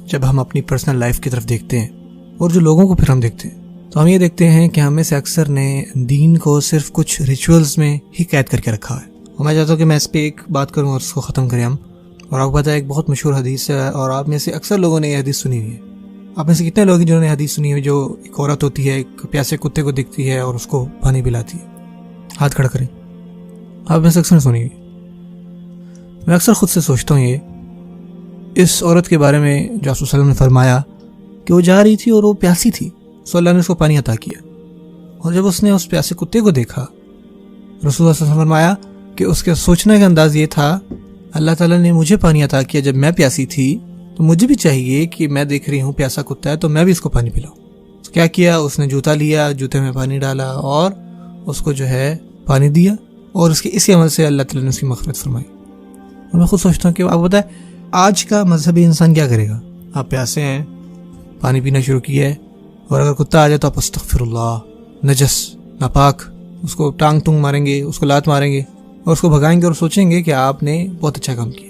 جب ہم اپنی پرسنل لائف کی طرف دیکھتے ہیں اور جو لوگوں کو پھر ہم دیکھتے ہیں تو ہم یہ دیکھتے ہیں کہ ہم میں سے اکثر نے دین کو صرف کچھ ریچولز میں ہی قید کر کے رکھا ہے. اور میں چاہتا ہوں کہ میں اس پہ ایک بات کروں اور اس کو ختم کریں ہم. اور آپ کو پتہ ہے ایک بہت مشہور حدیث ہے اور آپ میں سے اکثر لوگوں نے یہ حدیث سنی ہوئی ہے. آپ میں سے کتنے لوگ ہیں جنہوں نے حدیث سنی ہوئی جو ایک عورت ہوتی ہے ایک پیاسے کتے کو دکھتی ہے اور اس کو پانی پلاتی ہے؟ ہاتھ کھڑا کریں. آپ میں سے اکثر سنی ہوئی. میں اکثر خود سے سوچتا ہوں یہ اس عورت کے بارے میں جو آپ صلی اللہ علیہ وسلم نے فرمایا کہ وہ جا رہی تھی اور وہ پیاسی تھی سو اللہ نے اس کو پانی عطا کیا. اور جب اس نے اس پیاسے کتے کو دیکھا رسول اللہ صلی اللہ علیہ وسلم نے فرمایا کہ اس کے سوچنے کا انداز یہ تھا اللہ تعالیٰ نے مجھے پانی عطا کیا جب میں پیاسی تھی تو مجھے بھی چاہیے کہ میں دیکھ رہی ہوں پیاسا کتا ہے تو میں بھی اس کو پانی پلاؤں. تو کیا کیا اس نے جوتا لیا, جوتے میں پانی ڈالا اور اس کو جو ہے پانی دیا اور اس کے اسی عمل سے اللہ تعالیٰ نے اس کی مغفرت فرمائی. اور میں خود سوچتا ہوں کہ آپ بتائیں آج کا مذہبی انسان کیا کرے گا؟ آپ پیاسے ہیں, پانی پینا شروع کیا ہے اور اگر کتا آ جائے تو آپ استغفر اللہ, نجس, ناپاک, اس کو ٹانگ ٹونگ ماریں گے, اس کو لات ماریں گے اور اس کو بھگائیں گے اور سوچیں گے کہ آپ نے بہت اچھا کام کیا.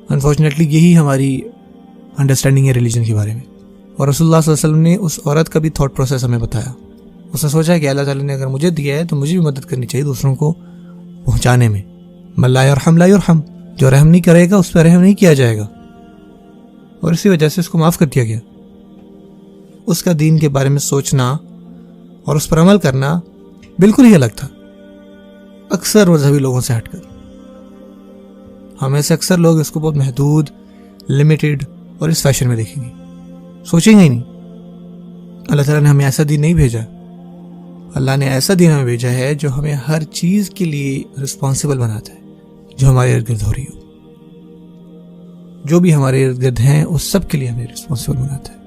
انفارچونیٹلی یہی ہماری انڈرسٹینڈنگ ہے ریلیجن کے بارے میں. اور رسول اللہ صلی اللہ علیہ وسلم نے اس عورت کا بھی تھاٹ پروسیس ہمیں بتایا. اس نے سوچا کہ اللہ تعالیٰ نے اگر مجھے دیا ہے تو مجھے بھی مدد کرنی چاہیے دوسروں کو پہنچانے میں. من لا یرحم لا یرحم, جو رحم نہیں کرے گا اس پہ رحم نہیں کیا جائے گا. اور اسی وجہ سے اس کو معاف کر دیا گیا. اس کا دین کے بارے میں سوچنا اور اس پر عمل کرنا بالکل ہی الگ تھا اکثر مذہبی لوگوں سے ہٹ کر. ہمیں سے اکثر لوگ اس کو بہت محدود, لمیٹڈ اور اس فیشن میں دیکھیں گے, سوچیں گے ہی نہیں. اللہ تعالیٰ نے ہمیں ایسا دین نہیں بھیجا. اللہ نے ایسا دین ہمیں بھیجا ہے جو ہمیں ہر چیز کے لیے رسپانسبل بناتا ہے جو ہمارے ارد گرد ہو رہی ہو. جو بھی ہمارے ارد گرد ہیں اس سب کے لیے ہمیں رسپانسبل بناتا ہے.